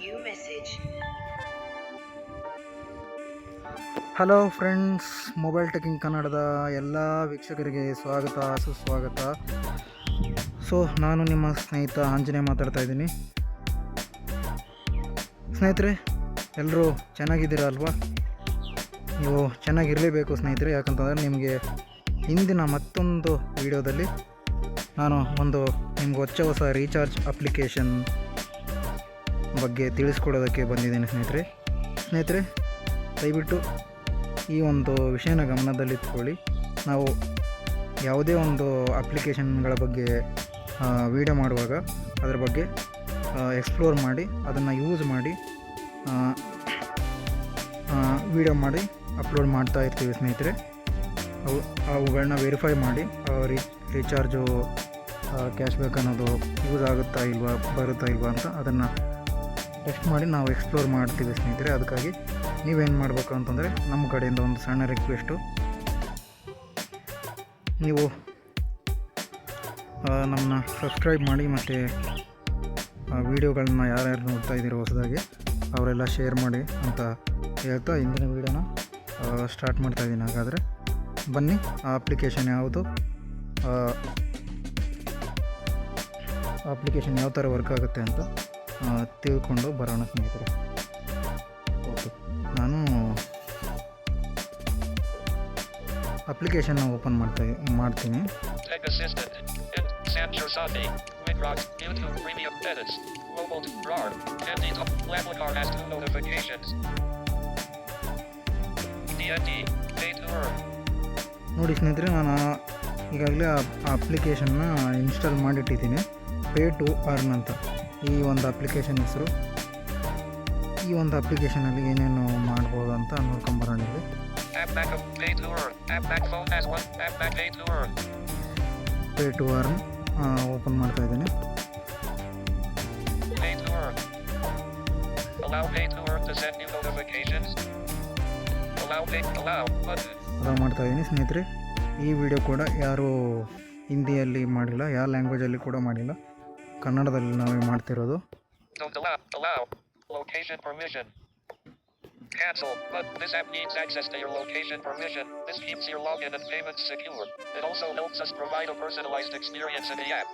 New message. Hello friends, mobile ಟೆಕಿಂಗ್ ಕನ್ನಡದ ಎಲ್ಲ ವೀಕ್ಷಕರಿಗೆ ಸ್ವಾಗತ ಸುಸ್ವಾಗತ. ನಾನು ನಿಮ್ಮ ಸ್ನೇಹಿತ ಆಂಜನೇಯ ಮಾತಾಡ್ತಾ ಇದ್ದೀನಿ. ಸ್ನೇಹಿತರೆ, ಎಲ್ಲರೂ ಚೆನ್ನಾಗಿದ್ದೀರಾ ಅಲ್ವಾ? ನೀವು ಚೆನ್ನಾಗಿರಲೇಬೇಕು ಸ್ನೇಹಿತರೆ, ಯಾಕಂತಂದರೆ ನಿಮಗೆ ಇಂದಿನ ಮತ್ತೊಂದು ವಿಡಿಯೋದಲ್ಲಿ ನಾನು ನಿಮ್ಗೆ ಹೊಸ ರೀಚಾರ್ಜ್ ಅಪ್ಲಿಕೇಶನ್ ಬಗ್ಗೆ ತಿಳಿಸ್ಕೊಡೋದಕ್ಕೆ ಬಂದಿದ್ದೀನಿ ಸ್ನೇಹಿತರೆ. ದಯವಿಟ್ಟು ಈ ಒಂದು ವಿಷಯನ ಗಮನದಲ್ಲಿಟ್ಕೊಳ್ಳಿ. ನಾವು ಯಾವುದೇ ಒಂದು ಅಪ್ಲಿಕೇಶನ್ಗಳ ಬಗ್ಗೆ ವಿಡಿಯೋ ಮಾಡುವಾಗ ಅದರ ಬಗ್ಗೆ ಎಕ್ಸ್ಪ್ಲೋರ್ ಮಾಡಿ, ಅದನ್ನು ಯೂಸ್ ಮಾಡಿ ವಿಡಿಯೋ ಮಾಡಿ ಅಪ್ಲೋಡ್ ಮಾಡ್ತಾ ಇರ್ತೀವಿ ಸ್ನೇಹಿತರೆ. ಅವುಗಳನ್ನ ವೆರಿಫೈ ಮಾಡಿ ರೀಚಾರ್ಜು ಕ್ಯಾಶ್ಬ್ಯಾಕ್ ಅನ್ನೋದು ಯೂಸ್ ಆಗುತ್ತಾ ಇಲ್ವಾ, ಬರುತ್ತಾ ಇಲ್ವಾ ಅಂತ ಅದನ್ನು ಟೆಸ್ಟ್ ಮಾಡಿ ನಾವು ಎಕ್ಸ್ಪ್ಲೋರ್ ಮಾಡ್ತೀವಿ ಸ್ನೇಹಿತರೆ. ಅದಕ್ಕಾಗಿ ನೀವೇನು ಮಾಡಬೇಕು ಅಂತಂದರೆ, ನಮ್ಮ ಕಡೆಯಿಂದ ಒಂದು ಸಣ್ಣ ರಿಕ್ವೆಸ್ಟು, ನೀವು ನಮ್ಮನ್ನ ಸಬ್ಸ್ಕ್ರೈಬ್ ಮಾಡಿ ಮತ್ತು ವೀಡಿಯೋಗಳನ್ನ ಯಾರ್ಯಾರು ನೋಡ್ತಾ ಇದ್ದೀರೋ ಹೊಸದಾಗಿ ಅವರೆಲ್ಲ ಶೇರ್ ಮಾಡಿ ಅಂತ ಹೇಳ್ತಾ ಇಂದಿನ ವೀಡಿಯೋನ ಸ್ಟಾರ್ಟ್ ಮಾಡ್ತಾಯಿದ್ದೀನಿ. ಹಾಗಾದರೆ ಬನ್ನಿ, ಆ ಅಪ್ಲಿಕೇಶನ್ ಯಾವುದು, ಅಪ್ಲಿಕೇಶನ್ ಯಾವ ಥರ ವರ್ಕ್ ಆಗುತ್ತೆ ಅಂತ ತಿಳ್ಕೊಂಡು ಬರೋಣ ಸ್ನೇಹಿತರೆ. ಓಕೆ, ನಾನು ಅಪ್ಲಿಕೇಶನ್ನ ಓಪನ್ ಮಾಡ್ತೀನಿ. ನೋಡಿ ಸ್ನೇಹಿತರೆ, ನಾನು ಈಗಾಗಲೇ ಆ ಅಪ್ಲಿಕೇಶನ್ನ ಇನ್ಸ್ಟಾಲ್ ಮಾಡಿಟ್ಟಿದ್ದೀನಿ. ಪೇ ಟು ಅರ್ನ್ ಅಂತ ಈ ಒಂದು ಅಪ್ಲಿಕೇಶನ್ ಹೆಸರು. ಈ ಒಂದು ಅಪ್ಲಿಕೇಶನಲ್ಲಿ ಏನೇನು ಮಾಡ್ಬೋದು ಅಂತ ನೋಡ್ಕೊಂಬರೋಣ. ಇಲ್ಲಿ ಪೇ ಟು ಅರ್ನ್ ಓಪನ್ ಮಾಡ್ತಾ ಇದ್ದೀನಿ. ಅಲೋ ಮಾಡ್ತಾ ಇದ್ದೀನಿ ಸ್ನೇಹಿತರೆ. ಈ ವಿಡಿಯೋ ಕೂಡ ಯಾರು ಹಿಂದಿಯಲ್ಲಿ ಮಾಡಿಲ್ಲ, ಯಾವ ಲ್ಯಾಂಗ್ವೇಜಲ್ಲಿ ಕೂಡ ಮಾಡಿಲ್ಲ, ಕನ್ನಡದಲ್ಲಿ ನಾವೇ ಮಾಡ್ತಿರೋದು. Location permission. Cancel, but this app needs access to your location permission. This keeps your login and payments secure. It also helps us provide a personalized experience in the app.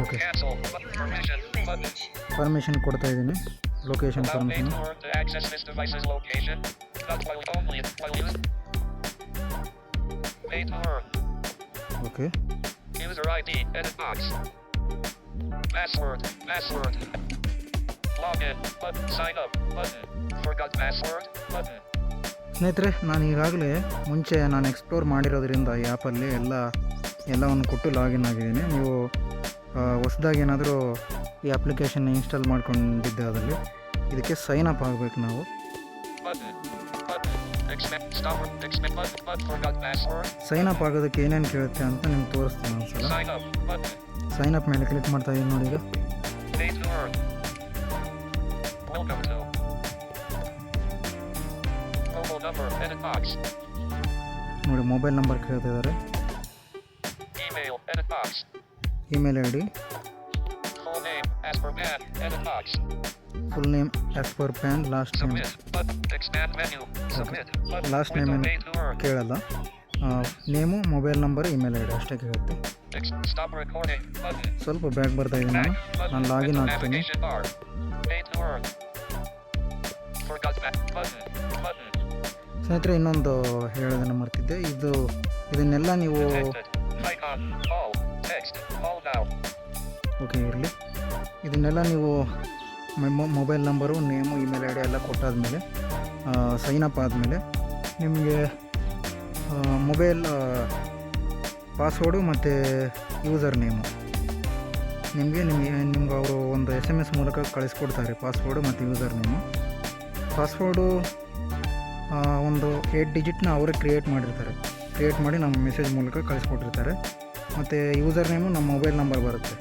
Okay. Cancel, but permission button. Permission ಕೊಡ್ತಾ ಇದ್ದೀನಿ. Location Allow permission. paytour to access this device's location. Not while using. Paytour. Okay. User ID, edit box. Password. Login, button, sign up, button. Forgot password, button. ಸ್ನೇಹಿತರೆ, ನಾನು ಈಗಾಗಲೇ ಮುಂಚೆ explore ಮಾಡಿರೋದ್ರಿಂದ ಈ ಆ್ಯಪಲ್ಲಿ ಎಲ್ಲವನ್ನು ಕೊಟ್ಟು ಲಾಗಿನ್ ಆಗಿದ್ದೀನಿ. ನೀವು ಹೊಸದಾಗಿ ಏನಾದರೂ ಈ ಅಪ್ಲಿಕೇಶನ್ ಇನ್ಸ್ಟಾಲ್ ಮಾಡ್ಕೊಂಡಿದ್ದೆ ಅದರಲ್ಲಿ ಇದಕ್ಕೆ ಸೈನ್ ಅಪ್ ಆಗಬೇಕು ನಾವು. ಸೈನ್ ಅಪ್ ಆಗೋದಕ್ಕೆ ಏನೇನು ಕೇಳುತ್ತೆ ಅಂತ ನಿಮ್ಗೆ ತೋರಿಸ್ತೀನಿ ಒಂದ್ಸಲ. ಸೈನ್ ಅಪ್ ಮೇಲೆ ಕ್ಲಿಕ್ ಮಾಡ್ತಾ ಇದ್ದೀನಿ ನೋಡಿ. ಈಗ ನೋಡಿ, ಮೊಬೈಲ್ ನಂಬರ್ ಕೇಳ್ತಾ ಇದ್ದಾರೆ, email I D, full name as per PAN, last name ಕೇಳಲ್ಲ. Name, mobile number, email I D ಅಷ್ಟೇ ಕೇಳುತ್ತೆ. ಸ್ವಲ್ಪ ಬ್ಯಾಕ್ ಬರ್ತಾ ಇದ್ದೀನಿ. ನಾನು ಲಾಗಿನ್ ಆಗ್ತೀನಿ. ಸ್ನೇಹಿತರೆ, ಇನ್ನೊಂದು ಹೇಳೋದನ್ನು ಮರ್ತಿದ್ದೆ. ಇದನ್ನೆಲ್ಲ ನೀವು ಓಕೆ ಇರಲಿ. ಇದನ್ನೆಲ್ಲ ನೀವು mobile number, name, email I D ಎಲ್ಲ ಕೊಟ್ಟಾದಮೇಲೆ, ಸೈನಪ್ ಆದಮೇಲೆ ನಿಮಗೆ ಮೊಬೈಲ್ ಪಾಸ್ವರ್ಡು ಮತ್ತು ಯೂಸರ್ ನೇಮು ನಿಮ್ಗೆ ಅವರು ಒಂದು SMS ಮೂಲಕ ಕಳಿಸ್ಕೊಡ್ತಾರೆ. ಪಾಸ್ವರ್ಡು ಮತ್ತು ಯೂಸರ್ ನೇಮು. ಪಾಸ್ವರ್ಡು ಒಂದು 8 ಡಿಜಿಟ್ನ ಅವರೇ ಕ್ರಿಯೇಟ್ ಮಾಡಿ ನಮ್ಮ ಮೆಸೇಜ್ ಮೂಲಕ ಕಳಿಸ್ಕೊಟ್ಟಿರ್ತಾರೆ. ಮತ್ತು ಯೂಸರ್ ನೇಮು ನಮ್ಮ ಮೊಬೈಲ್ ನಂಬರ್ ಬರುತ್ತೆ.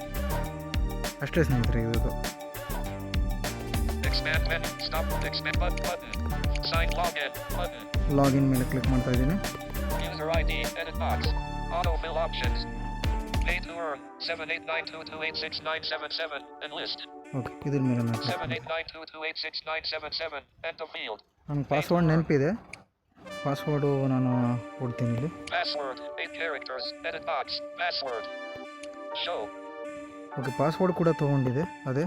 ಅಷ್ಟೇ ಸ್ನೇಹಿತರೆ ಇದು. ಲಾಗಿನ್ ಮೇಲೆ ಕ್ಲಿಕ್ ಮಾಡ್ತಾ ಇದ್ದೀನಿ. Pay to earn 7892286977 and list. Okay ಇದ್ರ ಮೇಲೆ ನಾನು 7892286977 enter field. ನನಗೆ ಪಾಸ್ವರ್ಡ್ ನೆನಪಿದೆ, ಪಾಸ್ವರ್ಡು ನಾನು ಕೊಡ್ತೀನಿ ಇಲ್ಲಿ. Password 8 characters. Edit box. Password. Show. Okay password ಕೂಡ ತೊಗೊಂಡಿದೆ, ಅದೇ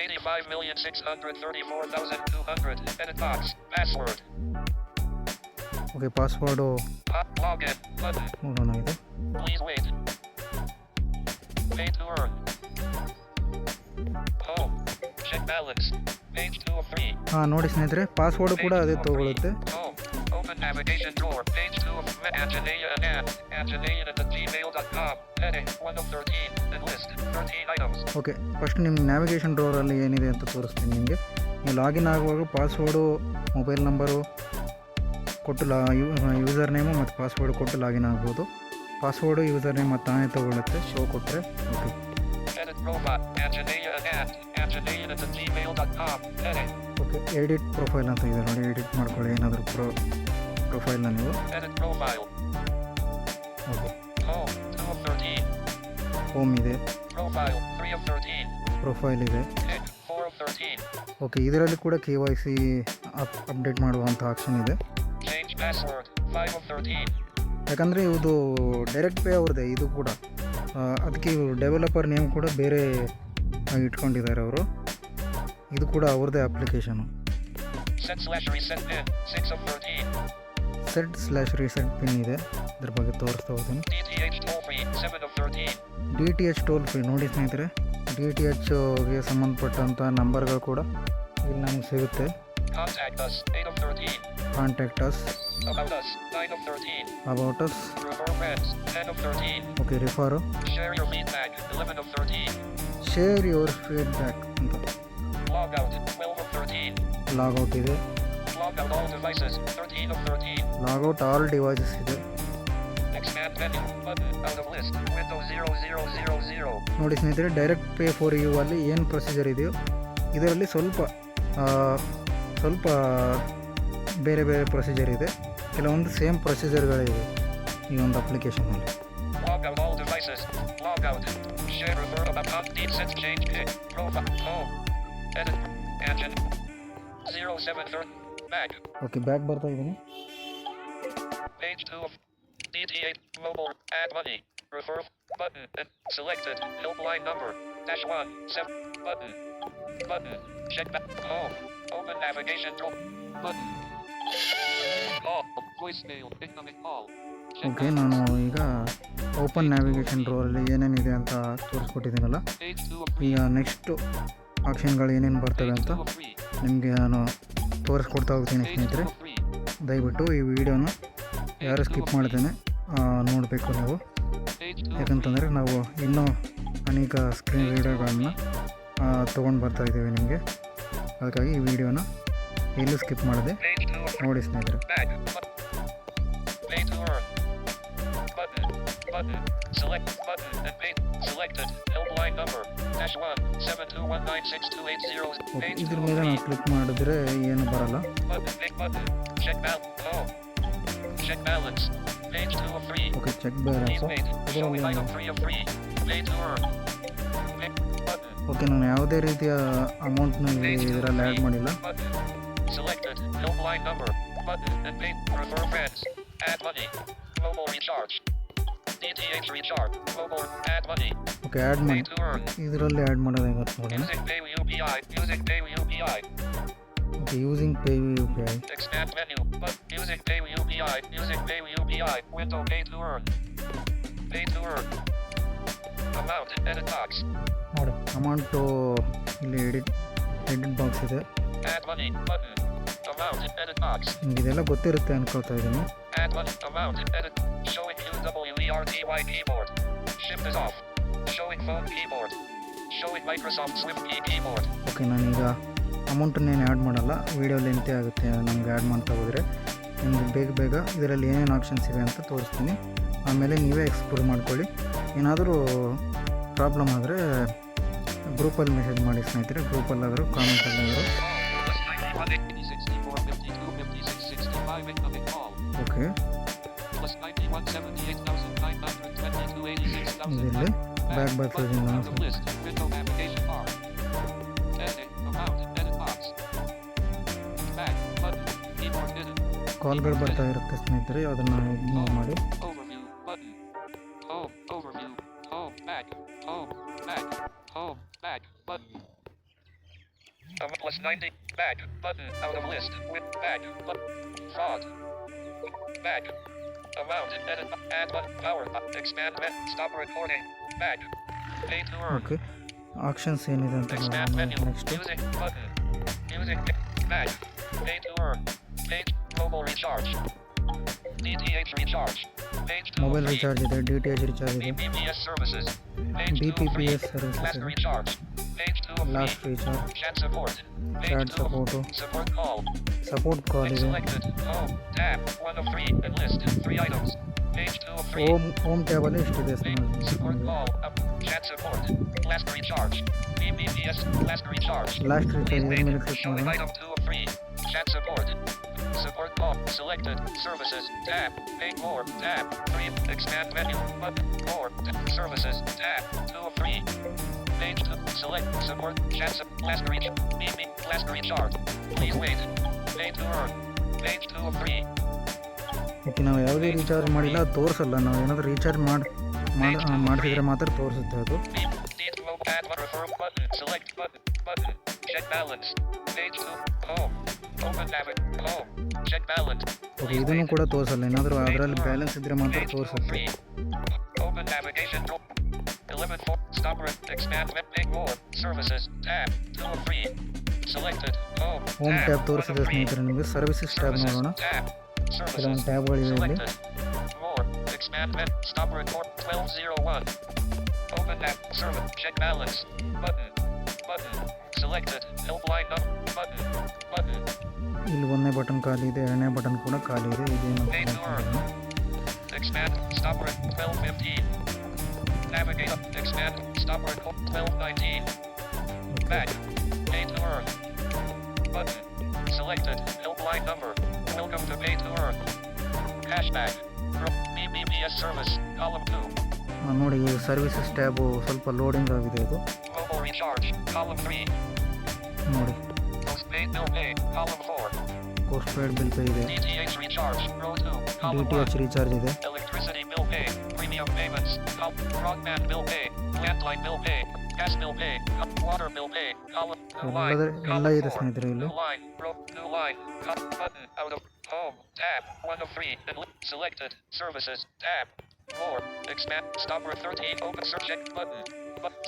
85,634,200. Edit box. Password. Okay password Login button. ನೋಡೋಣ ಇದು. Please wait. Pay to earn. Home. Check balance. Page 2 of 3. ಹಾಂ ನೋಡಿ ಸ್ನೇಹಿತರೆ, ಪಾಸ್ವರ್ಡು ಕೂಡ ಅದೇ ತೊಗೊಳುತ್ತೆ. Home. Open navigation drawer. Page 2 of Anjaneya and Anjaneya@gmail.com. Heading 1 of 13. And list 13 items. Okay first ನಿಮ್ಮ navigation ಡ್ರೋರಲ್ಲಿ ಏನಿದೆ ಅಂತ ತೋರಿಸ್ತೀನಿ ನಿಮಗೆ. ನೀವು ಲಾಗಿನ್ ಆಗುವಾಗ ಪಾಸ್ವರ್ಡು, ಮೊಬೈಲ್ ನಂಬರು ಕೊಟ್ಟು ಯೂಸರ್ ನೇಮು ಮತ್ತು ಪಾಸ್ವರ್ಡ್ ಕೊಟ್ಟು ಲಾಗಿನ್ ಆಗ್ಬೋದು. ಪಾಸ್ವರ್ಡು ಯೂಸರ್ ನೇಮ್ ಮತ್ತು ತಾನೇ ತೊಗೊಳುತ್ತೆ, ಶೋ ಕೊಟ್ಟರೆ. Okay Edit robot. Anjaneya and Anjaneya@gmail.com. Heading. Okay edit profile ಅಂತ ಇದೆ ನೋಡಿ, ಎಡಿಟ್ ಮಾಡ್ಕೊಳ್ಳಿ ಏನಾದರೂ ಪ್ರೊಫೈಲ್ನ ನೀವು. Edit profile. Okay Home 2 of 13. Home ಇದೆ, Profile 3 of 13. ಪ್ರೊಫೈಲ್ ಇದೆ. Pick 4 of 13. ಓಕೆ ಇದರಲ್ಲಿ ಕೂಡ KYC ಅಪ್ಡೇಟ್ ಮಾಡುವಂಥ ಆಪ್ಷನ್ ಇದೆ. Change password 5 of 13. ಯಾಕಂದರೆ ಇದು ಡೈರೆಕ್ಟ್ ಪೇ ಅವ್ರದ್ದೇ ಇದು ಕೂಡ, ಅದಕ್ಕೆ ಇವರು ಡೆವಲಪರ್ ನೇಮ್ ಕೂಡ ಬೇರೆ ಇಟ್ಕೊಂಡಿದ್ದಾರೆ ಅವರು. ಇದು ಕೂಡ ಅವ್ರದ್ದೇ application. Set/reset pin 6 of 13. set/reset pin ಇದೆ, ಇದ್ರ ಬಗ್ಗೆ ತೋರಿಸ್ತಾ ಹೋಗ್ತೀನಿ. DTH toll free 7 of 13. DTH toll free ನೋಡಿ ಸ್ನೇಹಿತರೆ, DTHಗೆ ಸಂಬಂಧಪಟ್ಟಂಥ ನಂಬರ್ಗಳು ಕೂಡ ಇಲ್ಲಿ ನಮಗೆ ಸಿಗುತ್ತೆ. Contact us 8 of 13. Contact us, About us 9 of 13. About us, Refer friends 10 of 13. Okay refer, Share your feedback 11 of 13. Share your feedback ಅಂತ. Log out 12 of 13. ಲಾಗೌಟ್ ಇದೆ, Log out all devices 13 of 13. Log out all devices ಇದೆ. Expand menu button out of list Windows 0000. ನೋಡಿ ಸ್ನೇಹಿತರೆ, direct pay for you ಅಲ್ಲಿ ಏನು procedure ಇದೆಯೋ ಇದರಲ್ಲಿ ಸ್ವಲ್ಪ ಬೇರೆ ಬೇರೆ ಪ್ರೊಸೀಜರ್ ಇದೆ, ಕೆಲವೊಂದು ಸೇಮ್ ಪ್ರೊಸೀಜರ್ಗಳಿವೆ ಈ ಒಂದು ಅಪ್ಲಿಕೇಶನಲ್ಲಿ. Log out all devices. Log out. Share refer about update set change pick. Profile. Home. Edit. Engine. 0730. Back. Okay back ಬರ್ತಾ ಇದ್ದೀನಿ. Page 2 of DT8 mobile. Add money. Refer button. And selected. Helpline number. -1 7 button. Button. Check back. Home. Open navigation tool. Button. Call. Voicemail. Incoming call. Check okay back. ನಾನು ಈಗ open navigation ಡ್ರೋರಲ್ಲಿ ಏನೇನಿದೆ ಅಂತ ತೋರಿಸ್ಕೊಟ್ಟಿದ್ದೀನಲ್ಲ, Page 2 of ಈಗ next ಆಪ್ಷನ್ಗಳು ಏನೇನು ಬರ್ತವೆ ಅಂತ 2 of 3. ನಿಮಗೆ ನಾನು ತೋರಿಸ್ಕೊಡ್ತಾ ಹೋಗ್ತೀನಿ Page 2 ಸ್ನೇಹಿತರೆ. of 3. ದಯವಿಟ್ಟು ಈ ವಿಡಿಯೋನ ಯಾರು ಸ್ಕಿಪ್ ಮಾಡ್ತೇನೆ ನೋಡಬೇಕು ನೀವು, Page 2 of 3. ಯಾಕಂತಂದರೆ ನಾವು ಇನ್ನೂ ಅನೇಕ ಸ್ಕ್ರೀನ್ ರೀಡರ್ಗಳನ್ನ ತೊಗೊಂಡು ಬರ್ತಾ ಇದ್ದೀವಿ ನಿಮಗೆ. ಅದಕ್ಕಾಗಿ ಈ ವಿಡಿಯೋನ ಎಲ್ಲೂ ಸ್ಕಿಪ್ ಮಾಡಿದೆ Page 2 of 3. ನೋಡಿ ಸ್ನೇಹಿತರೆ. Back. Pay to earn. Button. Button. Select button and pay. Selected. Helpline number. -1 7219628. Okay Page ಇದ್ರ 2 ಮೇಲೆ of 3. ನಾವು ಕ್ಲಿಕ್ ಮಾಡಿದ್ರೆ ಏನು ಬರಲ್ಲ. Button. Big button. Check balance. Home. Check balance. Page 2 of 3. Okay check Please balance wait. Showing ಇದರಲ್ಲಿ item 3 of 3. Pay to earn. Big button. Okay ನಾನು ಯಾವುದೇ ರೀತಿಯ ಅಮೌಂಟ್ನ ಇದರಲ್ಲಿ ಆ್ಯಡ್ ಮಾಡಿಲ್ಲ. Button. Selected. Helpline number. Button and pay. Refer friends. Add money. Mobile recharge. DTH recharge. Mobile. Add money. Okay add Pay ಮಾಡಿ, to earn. ಇದರಲ್ಲಿ add ಮಾಡೋದು ಹೆಂಗೆ ನೋಡೋಣ. Using Pay UPI. Using Pay UPI. Okay using pay U P I. Expand menu. But using Pay UPI. Using Pay UPI. Window Pay to earn. Pay to earn. Amount. Edit box. ನೋಡಿ amount ಇಲ್ಲಿ edit box ಇದೆ. Add money. Button. Amount. Edit box. ನಿಮ್ಗೆ ಇದೆಲ್ಲ ಗೊತ್ತಿರುತ್ತೆ ಅನ್ಕೊಳ್ತಾ ಇದ್ದೀನಿ. Add money. Amount. Edit. Showing UWERTY keyboard. Shift is off. Showing phone keyboard. Showing Microsoft Swift key keyboard. Okay ನಾನೀಗ ಅಮೌಂಟನ್ನೇನು add ಮಾಡಲ್ಲ, video ಲೆಂತೆ ಆಗುತ್ತೆ ನಮ್ಗೆ ಆ್ಯಡ್ ಮಾಡ್ತಾ ಹೋದರೆ. ನಿಮಗೆ ಬೇಗ ಇದರಲ್ಲಿ ಏನೇನು ಆಪ್ಷನ್ಸ್ ಇದೆ ಅಂತ ತೋರಿಸ್ತೀನಿ, ಆಮೇಲೆ ನೀವೇ ಎಕ್ಸ್ಪ್ಲೋರ್ ಮಾಡ್ಕೊಳ್ಳಿ. ಏನಾದರೂ ಪ್ರಾಬ್ಲಮ್ ಆದರೆ ಗ್ರೂಪಲ್ಲಿ ಮೆಸೇಜ್ ಮಾಡಿ ಸ್ನೇಹಿತರೆ, ಗ್ರೂಪಲ್ಲಾದರೂ ಕಾಮೆಂಟಲ್ಲಾದರೂ. +91 80 64 52 56 65 incoming call. ಓಕೆ +91 78 ಇದರಲ್ಲಿ ಬ್ಯಾಕ್ ಬರ್ತದೆ ಇನ್ನೊಂದು ಸಲ. list. Window navigation bar. Edit. Amount. Edit box. Back. Button. Keyboard hidden. ಕಾಲ್ಗಳು ಬರ್ತಾ ಇರುತ್ತೆ ಸ್ನೇಹಿತರೆ, ಅದನ್ನು ಇಗ್ನೋರ್ ಮಾಡಿ. Overview. Button. Home. Overview. Home. Back. Home. Back. Home. Back. Button. Plus 90. Back. Button. Out of list. With back. Button. Fraud. Back. Amount. Edit. Add button. Power. Expand. Stop recording. Back. Pay to earn. Okay, options ಏನಿದೆ ಅಂತ Expand menu. ನೋಡೋಣ next. Music button. Music. Back. Pay to earn. Page. Mobile recharge. DTH recharge. Page 2 mobile free. Recharge ಇದೆ, D T H recharge ಇದೆ, BPPS services. Page 2 free. BPPS services Last ಇದೆ, recharge. Page 2 free. Last recharge, Chat support. Page chat 2. Support, Support call. Support call Link ಇದೆ, selected. Home. Tab. 1 of 3. And list. 3 items. Page 2 of 3. Home ಟ್ಯಾಬಲ್ಲಿ ಇಷ್ಟಿದೆ Page. Support ಸ್ನೇಹಿತರೆ. call. Chat support. Last recharge. BPPS. Last recharge. Last Please recharge wait. ಮೇಲೆ click Showing ಮಾಡೋಣ. item 2 of 3. Chat support. Support call. Selected. Services. Tab. Pay more. Tab. 3. Expand menu. Button. More. Services. Tab. 2 of 3. Page 2. Select. Support. Chat. Last reach. BP. Last recharge. Please wait. Pay to earn. Page 2 of 3. Okay, ನಾವು ಯಾವುದೇ recharge ಮಾಡಿಲ್ಲ ಅದು ತೋರಿಸಲ್ಲ. ನಾವು ಏನಾದರೂ recharge ಮಾಡಿಸಿದ್ರೆ ಮಾತ್ರ ತೋರಿಸುತ್ತೆ ಅದು. Beep. Need to add one refer button. Select button. Button. Check balance. Page 2. Home. Open navig. Home. Check balance. Okay, Please ಇದನ್ನು wait. ಕೂಡ ತೋರಿಸಲ್ಲ. ಏನಾದರೂ ಅದರಲ್ಲಿ ಬ್ಯಾಲೆನ್ಸ್ ಇದ್ದರೆ ಮಾತ್ರ Page 2 of ತೋರಿಸುತ್ತೆ. 3. Open navigation. 11 4. Stop. Expand. Pay more. Services. Tab. 2 of 3. Selected. Home. Home Tab. Tab 1 ತೋರಿಸಿದೆ of 3. ಸ್ನೇಹಿತರೆ ನಿಮಗೆ. Services tab Services. ನೋಡೋಣ. Tab. ಕೆಲವೊಂದು Services. ಟ್ಯಾಬ್ಗಳಿವೆ ಇಲ್ಲಿ. Selected. More. Expand. Stop record. 1201. Open app. Service. Check balance. Button. Button. Selected. Helpline number. Button. Button. ಇಲ್ಲಿ ಒಂದನೇ button ಖಾಲಿ ಇದೆ, ಎರಡನೇ ಬಟನ್ ಕೂಡ ಖಾಲಿ ಇದೆ. ಇದೇನು ಅಂತ Pay to earn. ನೋಡ್ಕೊಳ್ಳೋಣ. Expand. Stop record. 1215. Navigate up. Expand. Stop record. 1219. Okay, Back. Pay to earn. Button. Selected. Helpline number. Welcome to Pay to earn. Cashback. BBBS service. Column 2. ನೋಡಿ ಸರ್ವಿಸಸ್ ಟ್ಯಾಬು ಸ್ವಲ್ಪ loading ಆಗಿದೆ ಇದು Mobile recharge. Column 3. ನೋಡಿ. Postpaid bill pay. Column 4. Post paid bill pay ಇದೆ, DTH recharge. Row 2. D Column T 1. H recharge ಇದೆ, Electricity bill pay. Premium payments. Broadband bill pay. Landline bill pay. Gas bill pay. Water bill pay. Column. New line. ಎಲ್ಲ Column ಇದೆ 4. ಸ್ನೇಹಿತರೆ ಇಲ್ಲಿ. New line. Row. New line. Button. Out of. Home. Tab. 1 of 3. Selected. Services. Tab. More. Expand. Stopper 13. Open search check button.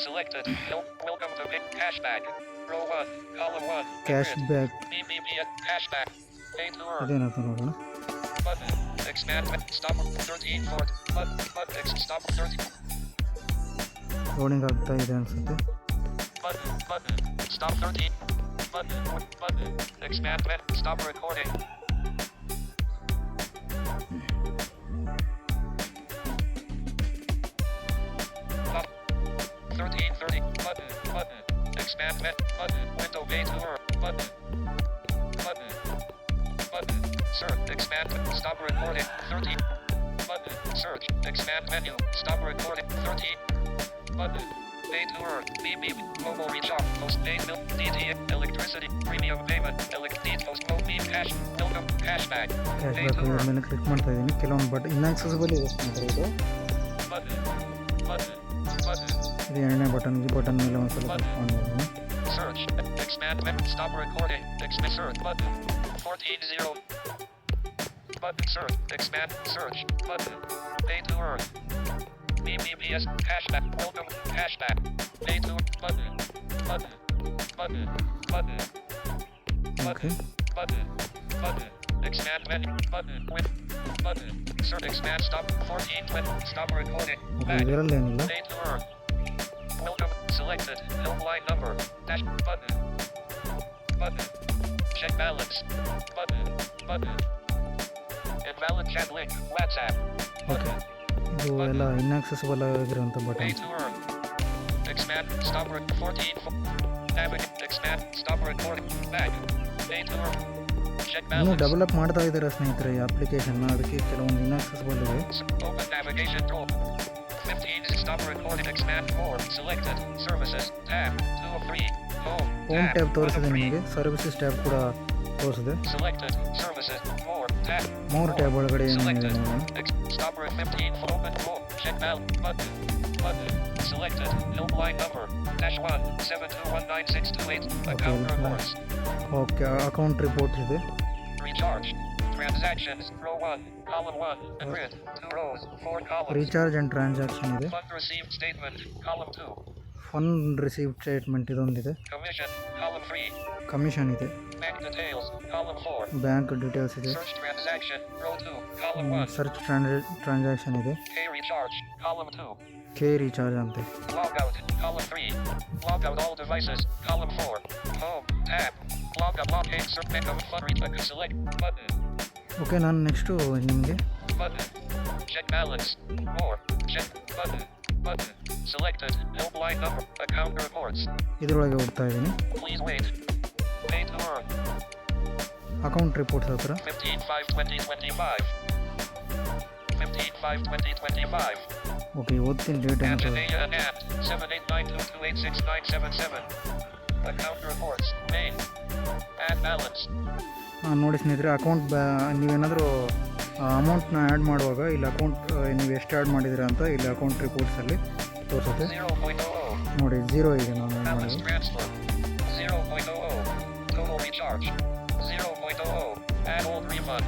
Selected. Help. Welcome to Big Cashback. Row 1. Column 1. Cash back BBBS Cashback. Pay to earn. ಇದೇನಂತ ನೋಡೋಣ. Button. Expand. Stopper 13. Fort. Button. Stopper 13. Loading ಆಗ್ತಾ ಇದೆ ಅನಿಸುತ್ತೆ. Button. Button. Stop 13. Button. Button. Expand. Stop recording. Stop. 1330. Button. Button. Expand. Button. Window pay to earn. Button. Button. Button. Search. Expand. Stop recording. 13. Button. Search. Expand menu. Stop recording. 13. Button. Pay to earn. BB. Mobile recharge. Postpaid bill. DTH. Electricity. Premium payment. Postpaid cash. Welcome. Cashback. Cash Pay back to earn. ಮೇಲೆ click ಮಾಡ್ತಾ ಇದ್ದೀನಿ. ಕೆಲವೊಂದು but inaccessible ಇದೆ ಸ್ನೇಹಿತರೆ ಇದು. Button. Button. Button. ಇದು ಎರಡನೇ button. ಈ ಬಟನ್ ಮೇಲೆ ಒಂದ್ಸಲ ಕ್ಲಿಕ್ ಮಾಡೋಣ. Search. Expand. Stop recording. Expand. Search. Button. 14-0. Button. Search. Expand. Search. Button. Pay to earn. BBBS. Cashback. Welcome. Cashback. Pay to button. Button. Button. Button. Okay, Button. Button. Button. Expand menu. Button. With. Button. Search. Expand. Stop. 14. Stop recording. Okay, Back. ಇದರಲ್ಲಿ ಏನಿಲ್ಲ. Pay to earn. Welcome. Selected. Helpline number. Dash. Button. Button. Check balance. Button. Button. Invalid chat link. WhatsApp. Okay, Button. ಇದು ಎಲ್ಲ inaccessible ಆಗಿರುವಂಥ Pay button. to earn. Expand. Stop. 14. Navigate. Expand. Stop recording. Back. Pay to earn. Check ಇನ್ನೂ balance. Develop ಮಾಡ್ತಾ ಇದ್ದಾರೆ ಸ್ನೇಹಿತರೆ ಈ ಅಪ್ಲಿಕೇಶನ್ನ, ಅದಕ್ಕೆ ಕೆಲವೊಂದು ಇನ್ಆಕ್ಸೆಸಿಬಲ್ ಇದೆ. Open navigation tool. 15. Stop recording. Expand 4. Selected. Services. Tab. 2 of 3. Home. Home Tab. Tab 1 ತೋರಿಸಿದೆ of 3. ನಿಮಗೆ, ಸರ್ವಿಸಸ್ ಟ್ಯಾಬ್ ಕೂಡ ತೋರಿಸಿದೆ. Selected. Services. More. Tab. ಮೂರು ಟ್ಯಾಬ್ ಒಳಗಡೆ ಏನಿದೆ Selected. ನೋಡೋಣ. Stopper at 15. Open. Home. Check balance. Button. Button. Selected. Helpline number. -1 7219628. Account Okay. reports. Okay, account report ಇದೆ. Recharge. Transactions. Row 1. Column 1. Grid. 2 rows. 4 columns. Recharge and transaction ಇದೆ. Fund received statement. Column 2. Fund receive statement ಇದೊಂದಿದೆ. Commission. Column 3. Commission ಇದೆ. Bank details. Column 4. Bank details ಇದೆ. Search transaction. Row 2. Column 1. Search transaction ಇದೆ. K recharge. Column 2. K recharge ಅಂತೆ. Logout. Column 3. Logout all devices. Column 4. Home. Tab. Logout. Login. Search menu. Fund reach. Select. Button. Okay, ನಾನು next ನಿಮಗೆ Button. Check balance. More. Check. Button. Button. Selected. Helpline number. Account reports. ಇದರೊಳಗೆ ಹೋಗ್ತಾ ಇದ್ದೀನಿ. Please wait. Pay to earn. Account reports ಹತ್ರ 15/5/2025. 15/5/2025. Okay, ಓದ್ತೀನಿ date ಅಂತ. Antonia Anand. 7892286977. Account reports. Main. Add balance. ನೋಡಿ ಸ್ನೇಹಿತರೆ, ಅಕೌಂಟ್ ನೀವೇನಾದರೂ ಅಮೌಂಟ್ನ ಆ್ಯಡ್ ಮಾಡುವಾಗ ಇಲ್ಲಿ ಅಕೌಂಟ್ ನೀವು ಎಷ್ಟು ಆ್ಯಡ್ ಮಾಡಿದ್ದೀರಾ ಅಂತ ಇಲ್ಲಿ ಅಕೌಂಟ್ ರಿಪೋರ್ಟ್ಸಲ್ಲಿ ತೋರಿಸುತ್ತೆ. 0.00. ನೋಡಿ, ಝೀರೋ ಇದೆ ನಾನು ಆ್ಯಡ್ Balance ಮಾಡಿದ್ದು. transfer. 0.00. Total recharge. 0.00. Add old refund.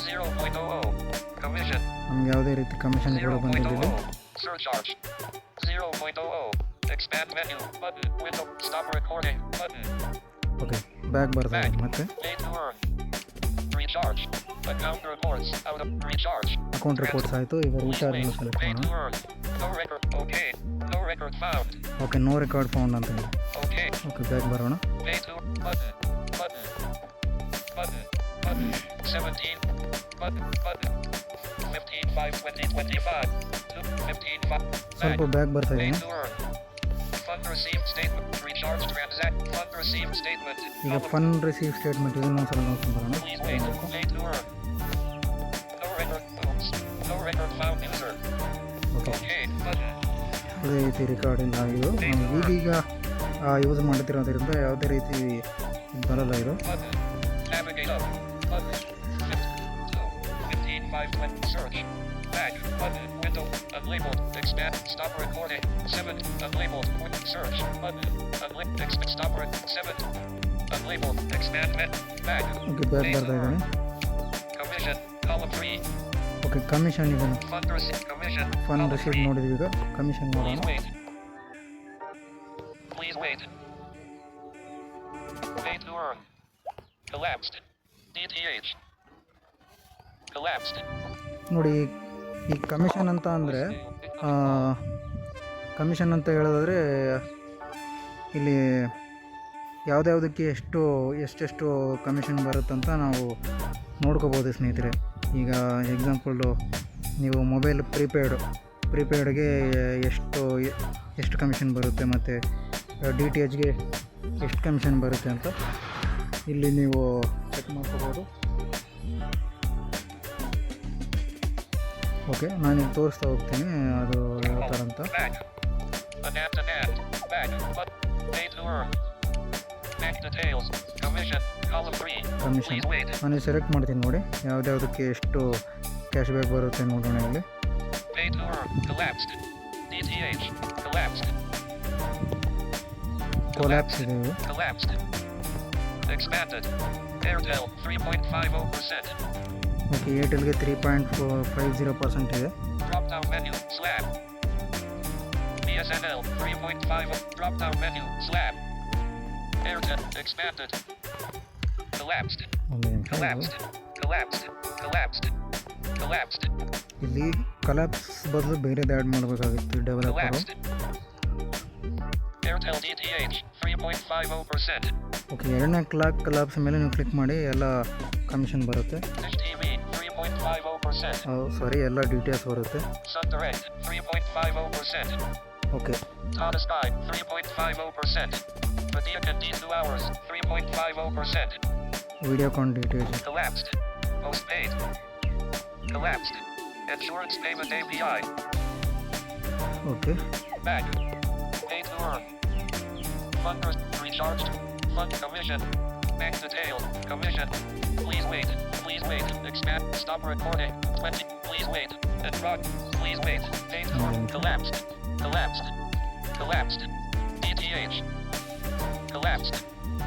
0.00. Commission. ನಮ್ಗೆ ಯಾವುದೇ ರೀತಿ ಕಮಿಷನ್ ಕೂಡ ಬಂದಿಲ್ಲ. 0.00. Surcharge. 0.00. Expand menu. Button. Window. Stop recording. Button. Okay, back ಬರ್ತದೆ ಮತ್ತೆ. Pay to earn. Recharge. Account reports. Out of recharge. Account reports ಆಯಿತು. ಈಗ Please recharge wait. Select Pay ಮಾಡೋಣ. to earn. No record. Okay. No record found. Okay, no record found ಅಂತ ಇದೆ. Okay. Okay, back ಬರೋಣ. Pay to button. Button. Button. Button. 17. Button. Button. 15/5/2025. 15/5. ಸ್ವಲ್ಪ back ಬರ್ತಾ Pay ಇದ್ದೀನಿ. to earn. Fund received statement. Recharge transact. Fund received statement. ಈಗ Column fund receive statement ಇದನ್ನು ಒಂದ್ಸಲ ನೋಡ್ಕೊಂಡು ಬರೋಣ. Please wait. Pay to earn. No record. Oops. No record found user. Okay, Okay. Button. ಯಾವುದೇ ರೀತಿ record ಇಲ್ಲ ಇದು. ನಾವು ಈಗೀಗ ಯೂಸ್ ಮಾಡ್ತಿರೋದ್ರಿಂದ ಯಾವುದೇ ರೀತಿ ಇದು ಬರಲ್ಲ ಇದು. Button. Navigate up. Button. 15/5. Search. Back. Button. Window. Unlabeled. Expand. Stop recording. 7. Unlabeled. Search. Button. Unlabeled. Stop. 7. Unlabeled. Expand. Back. Okay, back Pay to ಬರ್ತಾ earn. ಇದ್ದೀನಿ. Commission. Column 3. ಓಕೆ, ಕಮಿಷನ್ ಇದೆ. Fund receipt. Commission. Fund Column receive 3. ನೋಡಿದ್ವಿ, ಈಗ commission Please ಮಾಡೋಣ. wait. Please wait. Pay to earn. Collapsed. DTH. Collapsed. ನೋಡಿ, ಈ commission ಅಂತ ಅಂದರೆ ಕಮಿಷನ್ ಅಂತ ಹೇಳೋದಾದರೆ ಇಲ್ಲಿ ಯಾವುದ್ಯಾವುದಕ್ಕೆ ಎಷ್ಟೆಷ್ಟು ಕಮಿಷನ್ ಬರುತ್ತಂತ ನಾವು ನೋಡ್ಕೋಬೋದು ಸ್ನೇಹಿತರೆ. ಈಗ ಎಕ್ಸಾಂಪಲ್ಲು ನೀವು ಮೊಬೈಲ್ ಪ್ರೀಪೇಯ್ಡ್ಗೆ ಎಷ್ಟು ಕಮಿಷನ್ ಬರುತ್ತೆ ಮತ್ತು ಡಿ ಟಿ ಎಚ್ಗೆ ಎಷ್ಟು ಕಮಿಷನ್ ಬರುತ್ತೆ ಅಂತ ಇಲ್ಲಿ ನೀವು ಚೆಕ್ ಮಾಡ್ಕೋಬೋದು. ಓಕೆ, ನಾನೀಗ ತೋರಿಸ್ತಾ ಹೋಗ್ತೀನಿ ಅದು ಯಾವ ಥರ ಅಂತ. Back. Anand. Back. But pay to earn. Bank details. Commission. Column 3. Commission Please wait. ನಾನು ಸೆಲೆಕ್ಟ್ ಮಾಡ್ತೀನಿ. ನೋಡಿ, ಯಾವುದ್ಯಾವುದಕ್ಕೆ ಎಷ್ಟು ಕ್ಯಾಶ್ ಬ್ಯಾಕ್ ಬರುತ್ತೆ ನೋಡೋಣ ಇಲ್ಲಿ. Pay to earn. Collapsed. DTH. Collapsed. Collapse ಇದೆ ಇದು. Collapsed. Expanded. Airtel 3.50%. ಓಕೆ, ಏರ್ಟೆಲ್ಗೆ 3.50% ಇದೆ. Drop down menu. Slab. BSNL 3.5. Drop down menu. Slab. Airtel. Expanded. Collapsed. ಒಂದು ನಿಮಿಷ ಇದು. Collapsed. Collapsed. Collapsed. Collapsed. ಇಲ್ಲಿ ಕಲಾಪ್ಸ್ ಬದಲು ಬೇರೆದು ಆ್ಯಡ್ ಮಾಡಬೇಕಾಗಿತ್ತು developer. Collapsed. Airtel DTH 3.50%. Okay, ಎರಡನೇ ಕಲಾಪ್ಸ್ ಮೇಲೆ ನೀವು ಕ್ಲಿಕ್ ಮಾಡಿ ಎಲ್ಲ ಕಮಿಷನ್ ಬರುತ್ತೆ. Dish TV 3.50%. ಸಾರಿ, ಎಲ್ಲ ಡೀಟೇಲ್ಸ್ ಬರುತ್ತೆ. Sun Direct 3.50%. Okay, Tata Sky 3.50%. Vidya D 2 hours 3.50%. Videocon DTH. Collapsed. Postpaid. Collapsed. Insurance payment API. Okay Back. Pay to earn. Fund recharged. Fund commission. Bank details. Commission. Please wait. Please wait. Expand. Stop recording. 20. Please wait. And rock. Please wait. Pay to earn. Collapsed. Collapsed. Collapsed. DTH. Collapsed.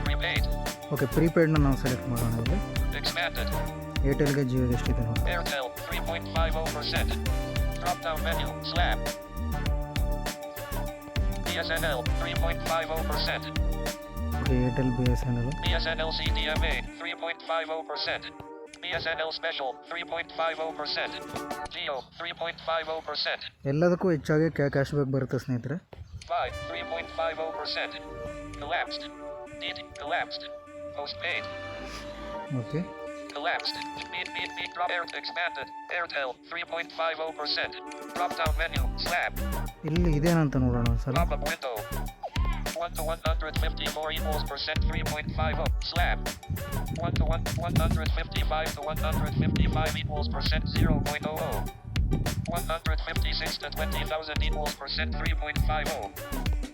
Prepaid. Okay ಪ್ರೀಪೇಯ್ಡ್ನ ನಾವು select ಮಾಡೋಣ ಇಲ್ಲಿ. Expanded. ಏರ್ಟೆಲ್ಗೆ ಜಿಯೋಗೆ ಎಷ್ಟಿದೆ ನೋಡಿ. Airtel 3.50%. Drop down menu. Slab. BSNL 3.50%. Okay Airtel BSNL. BSNL CDMA 3.50%. BSNL Special 3.50%. Geo 3.50%. ಎಲ್ಲದಕ್ಕೂ ಹೆಚ್ಚಾಗಿ cash back ಬರುತ್ತೆ ಸ್ನೇಹಿತರೆ. 3.50%. Collapsed. Collapsed. Postpaid. Okay Collapsed. Beep. Drop air expanded. Airtel 3.50%. Drop down menu. Slab. ಇಲ್ಲಿ ಇದೇನಂತ ನೋಡೋಣ ಒಂದ್ಸಲ. Pop up window. 1 to 154 equals percent 3.50. Slab. 1 to 155 to 155 equals percent 0.00. 156 to 20,000 equals percent 3.50.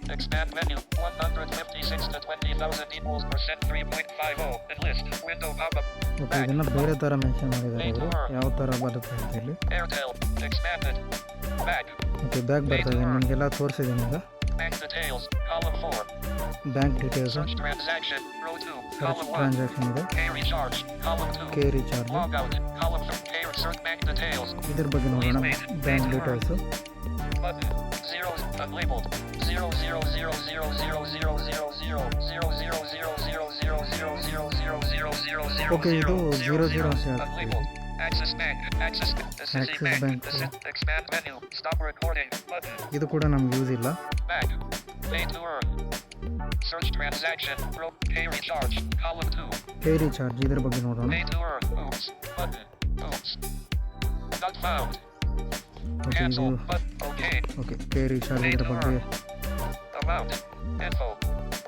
Expand menu. 156 to 20,000 equals percent 3.50. Enlist. Window pop-up. Okay ಇದನ್ನು ಬೇರೆ ಥರ mention ಮಾಡಿದ್ದಾರೆ ಅವರು ಯಾವ ಥರ ಬರುತ್ತೆ ಅಂತ ಹೇಳಿ. Airtel. Expanded. Back. Okay back ಬರ್ತಾ ಇದೆ ನಿಮಗೆಲ್ಲ ತೋರಿಸಿದ್ದೀನಿ ಈಗ. Bank details. Column 4. Bank details, Search transaction. Row 2. Search Column 1. Transaction ಇದೆ, K recharge. Column 2. K recharge. Log out. Column 3. K search bank details. ಇದ್ರ ಬಗ್ಗೆ ನೋಡೋಣ. Bank details Button. Zeros unlabeled. 0000000000000000000000000000000000000000000000000000000000000000000000000000000000000000000000000000000000000000000000000000000000000000000000000000000000000000000000000000000000000000000000000000000000000000000000000000000000000000000000000000000000000 Expand menu. Stop recording. Button. ಇದು ಕೂಡ ನಮ್ಗೆ use ಇಲ್ಲ. Back. Pay to earn. Search transaction. Row. K recharge. Column 2. K recharge ಇದ್ರ ಬಗ್ಗೆ ನೋಡೋಣ. Pay to earn. Oops. Button. Oops. Not found. Okay ಇದು Cancel. But okay. Okay K recharge ಇದ್ರ ಬಗ್ಗೆ Amount. Info.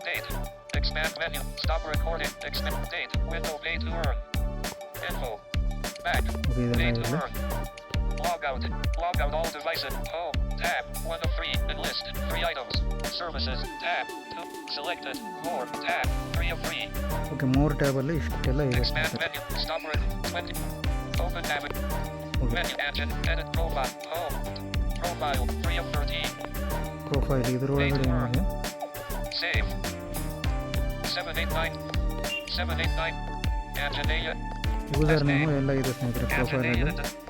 Date. Expand menu. Stop recording. Expand date. Window. Pay to earn. Info. Back. Okay ಇದೆಲ್ಲ Pay to ಇದೆ. earn. Log out. Log out all devices. Home. Tab. 1 of 3. Enlist. 3 items. Services. Tab. 2. Selected. More. Tab. 3 of 3. Okay 3 ಟ್ಯಾಬಲ್ಲಿ ಇಷ್ಟೆಲ್ಲ ಇದೆ. Expand menu. Stop recording. 20. Open tab. Okay Menu action. Edit profile. Home. Profile. 3 of 13. Profile ಇದ್ರೊಳಗಡೆ ಏನಿದೆ. Save. 789. 789. Antonia. User name ಎಲ್ಲ ಇದೆ ಸ್ನೇಹಿತರೆ ಪ್ರೊಫೈಲಲ್ಲಿ. Antonia.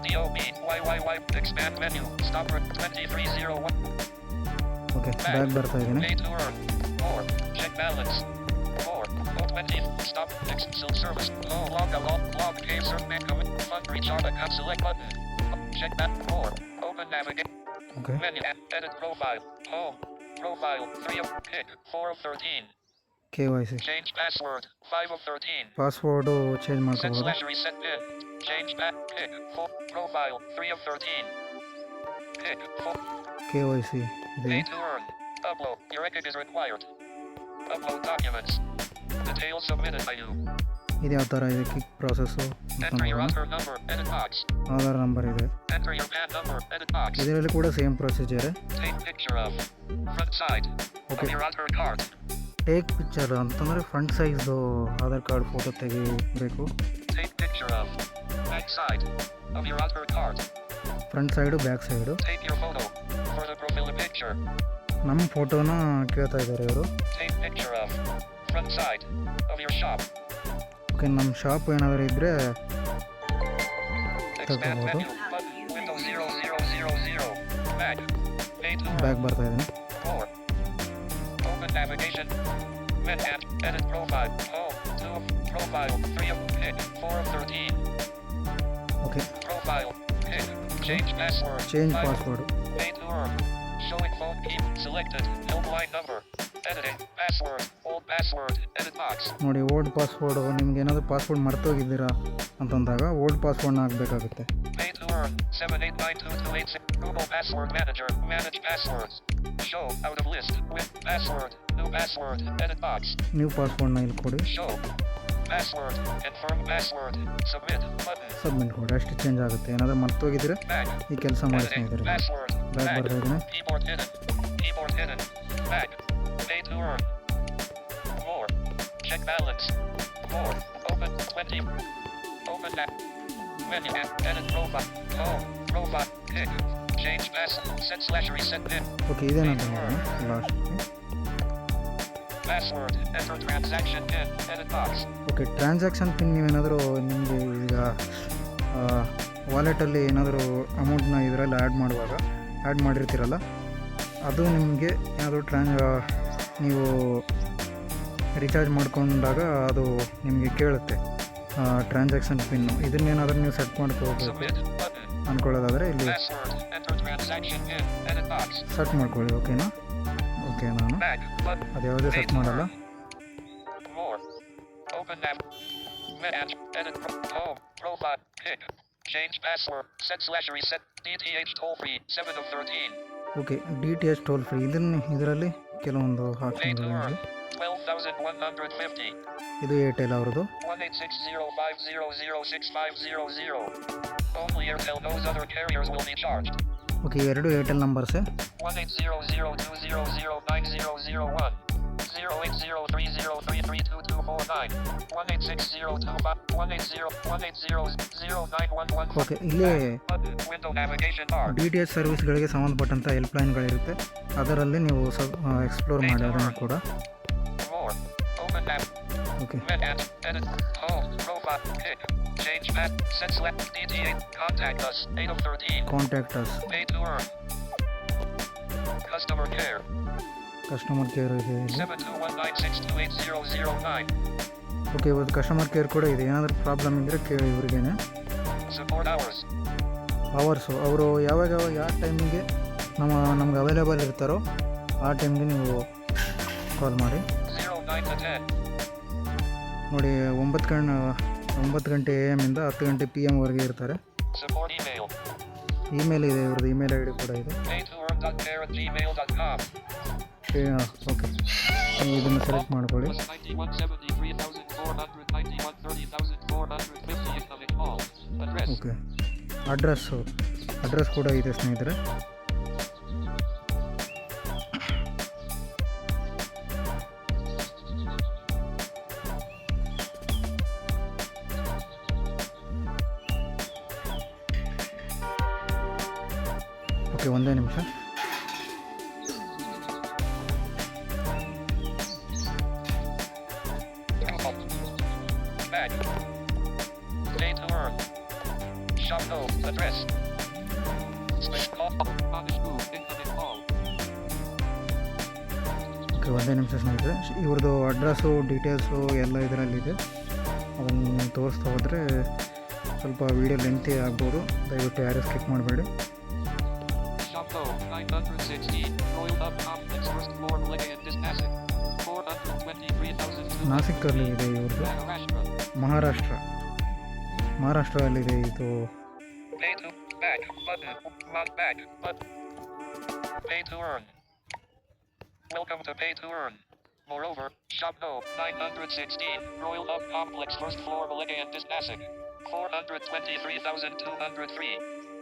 DOB. YYY. Expand menu. Stop 2301. Okay back ಬರ್ತಾ ಇದ್ದೀನಿ. Pay to earn. More. Check balance. More. 020. Stop. Self service. Oh, log out. Log. Game search menu. Fund recharge account. Select button. Check that. More. Open navigate. Okay Menu. Edit profile. Home. Profile. 3 of pick. 4 of 13. KYC Change password. 5 of 13. Password change Set ಮಾಡ್ಕೋಬೋದು. slash reset pin. Change back. Pick. 4. Profile. 3 of 13. Pick. 4. KYC ಇದೆ. Pay to earn. Upload. Your record is required. Upload documents. Details submitted by you. ಇದು ಯಾವ ಥರ ಇದೆ kick process ಅಂತ Enter your ನೋಡೋಣ. Aadhaar number. Edit box. Aadhaar number ಇದೆ. Enter your PAN number. Edit box. ಇದರಲ್ಲಿ ಕೂಡ same procedure. Take picture of front side Okay. of your Aadhaar card. Take picture ಅಂತಂದರೆ front size Aadhaar card photo ತೆಗಿಬೇಕು. Take picture of back side of your Aadhaar card. Front side back side. Take your photo for the profile picture. ನಮ್ಮ ಫೋಟೋನ ಕೇಳ್ತಾ ಇದ್ದಾರೆ ಇವರು. Take picture of front side of your shop. Okay ನಮ್ಮ shop ಏನಾದರೂ ಇದ್ದರೆ Expand ತಗೋಬೋದು. menu. Button. Window 0000. Back. Pay to earn. Back ಬರ್ತಾ ಇದ್ದೀನಿ. More. Open navigation. Menu. Edit profile. Home. 2 of profile. 3 of pick. 4 of 13. Okay Profile. Pick. Change password. Change 5 password. Pay to earn. Showing phone key. Selected. Helpline number. Editing. Password. Old password. Edit box. ನೋಡಿ old password ನಿಮ್ಗೆ ಏನಾದರೂ password ಮರ್ತೋಗಿದ್ದೀರಾ ಅಂತಂದಾಗ old ಪಾಸ್ವರ್ಡ್ನ ಹಾಕಬೇಕಾಗುತ್ತೆ. Pay to earn. 7892286. Google Password Manager. Manage passwords. Show out of list with password. New password. Edit box. ನೀವು ಪಾಸ್ವರ್ಡ್ನ ಇಲ್ಲಿ ಕೊಡಿ. Show. password. Confirm password. Submit button. Submit ಕೊಡಿ, ಅಷ್ಟು ಚೇಂಜ್ ಆಗುತ್ತೆ. ಏನಾದರೂ ಮರ್ತೋಗಿದ್ರೆ Back. ಈ ಕೆಲಸ ಮಾಡಿ Editing. ಸ್ನೇಹಿತರೆ. Password. Back Back. ಬರ್ತಾ ಇದ್ದೀನಿ. Keyboard hidden. Keyboard hidden. Back. Pay to earn. More. Check balance. More. Open 20. Open app. Menu app. Edit profile. Home. Profile. Pick. Change pass. Set/reset pin. Okay, ಇದೇನಂತ ನೋಡೋಣ last. Password. Enter transaction pin. Edit box. Okay, transaction pin ನೀವೇನಾದರೂ ನಿಮಗೆ ಈಗ ವಾಲೆಟಲ್ಲಿ ಏನಾದರೂ ಅಮೌಂಟ್ನ ಇದರಲ್ಲಿ add ಮಾಡಿರ್ತೀರಲ್ಲ, ಅದು ನಿಮಗೆ ಏನಾದರೂ ನೀವು ರಿಚಾರ್ಜ್ ಮಾಡ್ಕೊಂಡಾಗ ಅದು ನಿಮಗೆ ಕೇಳುತ್ತೆ ಟ್ರಾನ್ಸಾಕ್ಷನ್ ಪಿನ್ನು. ಇದನ್ನೇನಾದರೂ ನೀವು ಸೆಟ್ ಮಾಡ್ಕೋಬೇಕು Submit button. ಅಂದ್ಕೊಳ್ಳೋದಾದರೆ ಇಲ್ಲಿ Password. Enter transaction pin. Edit box. Set ಮಾಡ್ಕೊಳ್ಳಿ. ಓಕೆನಾ? ಓಕೆ, ನಾನು Back button. ಅದು ಯಾವುದೇ ಸೆಟ್ ಮಾಡಲ್ಲ. More. Open app. Manage. Edit. Home. Profile. Pick. Change password. Set/reset. DTH toll free. 7 of 13. Okay, DTH toll free. ಇದರಲ್ಲಿ ಕೆಲವೊಂದು Pay to ಆಪ್ಷನ್ಗಳಿವೆ. earn. 12,150. ಇದು Airtel ಅವ್ರದ್ದು. 18605006500. Only Airtel knows other carriers will be charged. Okay, ಎರಡು Airtel ನಂಬರ್ಸೇ. 18002009001. 08030332249. 1860251800911. Okay, ಇಲ್ಲೇ Button. Window navigation bar. DTH ಸರ್ವಿಸ್ಗಳಿಗೆ ಸಂಬಂಧಪಟ್ಟಂಥ ಹೆಲ್ಪ್ಲೈನ್ಗಳಿರುತ್ತೆ, ಅದರಲ್ಲಿ ನೀವು explore ಮಾಡಿ ಅದನ್ನು ಕೂಡ. More. Open app. Okay, Manage. Edit. Home. Profile. Pick. Change path. Set select. DTA. Contact us. 8 of 13. Contact us. Pay to earn. Customer care. Customer care ಇದೆ ಇಲ್ಲಿ. 7219628009. Okay, ಇವತ್ತು customer care ಕೂಡ ಇದೆ. ಏನಾದರೂ ಪ್ರಾಬ್ಲಮ್ ಇದ್ದರೆ ಕೇಳಿ ಇವ್ರಿಗೇನೆ. Support hours. ಅವರ್ಸು ಅವರು ಯಾವಾಗ ಯಾವ ಟೈಮಿಗೆ ನಮ್ಗೆ ಅವೈಲೇಬಲ್ ಇರ್ತಾರೋ ಆ ಟೈಮ್ಗೆ ನೀವು ಕಾಲ್ ಮಾಡಿ. 09 to 10. ನೋಡಿ, 9 ಗಂಟೆ AM ಇಂದ 10 ಗಂಟೆ PM ವರೆಗೆ ಇರ್ತಾರೆ. Support email. ಇಮೇಲ್ ಇದೆ, ಇವ್ರದ್ದು ಇಮೇಲ್ ID ಕೂಡ ಇದೆ. paytoearn.care@gmail.com. ಓಕೆ, ನೀವು ಇದನ್ನು ಸೆಲೆಕ್ಟ್ ಮಾಡ್ಕೊಳ್ಳಿ. Plus 9173,491 30,450 incoming call. Address. Okay, address ಕೂಡ ಇದೆ ಸ್ನೇಹಿತರೆ. ಓಕೆ, ಒಂದೇ ನಿಮಿಷ. Back. Pay to earn. Shop no. Address. Switch call. Spanish move. Incoming call. Okay, ಒಂದೇ ನಿಮಿಷ ಸ್ನೇಹಿತರೆ. ಇವ್ರದ್ದು ಅಡ್ರೆಸ್ಸು ಡೀಟೇಲ್ಸು ಎಲ್ಲ ಇದರಲ್ಲಿದೆ. ಅದನ್ನು ತೋರಿಸ್ತಾ ಹೋದರೆ ಸ್ವಲ್ಪ ವೀಡಿಯೋ ಲೆಂತಿ ಆಗ್ಬೋದು. ದಯವಿಟ್ಟು ಯಾರು ಸ್ಕಿಪ್ ಮಾಡಬೇಡಿ. Shop no. 960. Royal Up Complex. First floor. Malaya and Disnassic. 423,000. ನಾಸಿಕ್ಕಲ್ಲಿ ಇದೆ ಇವ್ರದ್ದು. Maharashtra. ಮಹಾರಾಷ್ಟ್ರದಲ್ಲಿದೆ ಇದು. Pay to back button. Log back button. Pay to earn. Welcome to Pay to earn. Moreover, Shop No 916 Royal Up Complex first floor Malaya and Disnassic. 423,203.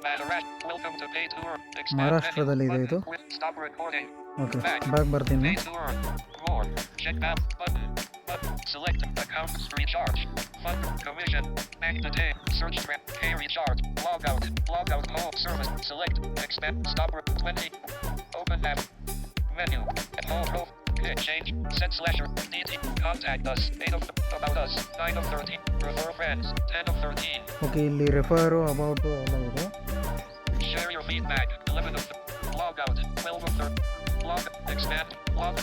Maharashtra. Welcome to Pay to earn. ಮಹಾರಾಷ್ಟ್ರದಲ್ಲಿ ಇದೆ ಇದು. Stop recording. Okay, back ಬರ್ತೀನಿ. Pay to earn. More. Check back button. Button. Select accounts recharge. Fund commission. Bank today. Search trap. Pay recharge. Log out. Log out home service. Select. Expand. Stop. 20. Open app. Menu. Home row. Change. Set/. DT. Contact us. 8 of. About us. 9 of 13. Refer friends. 10 of 13. Okay, ಇಲ್ಲಿ ರೆಫರು about ಎಲ್ಲ ಇದೆ. Share your feedback. 11 of. Log out. 12 of 13. Log. Expand.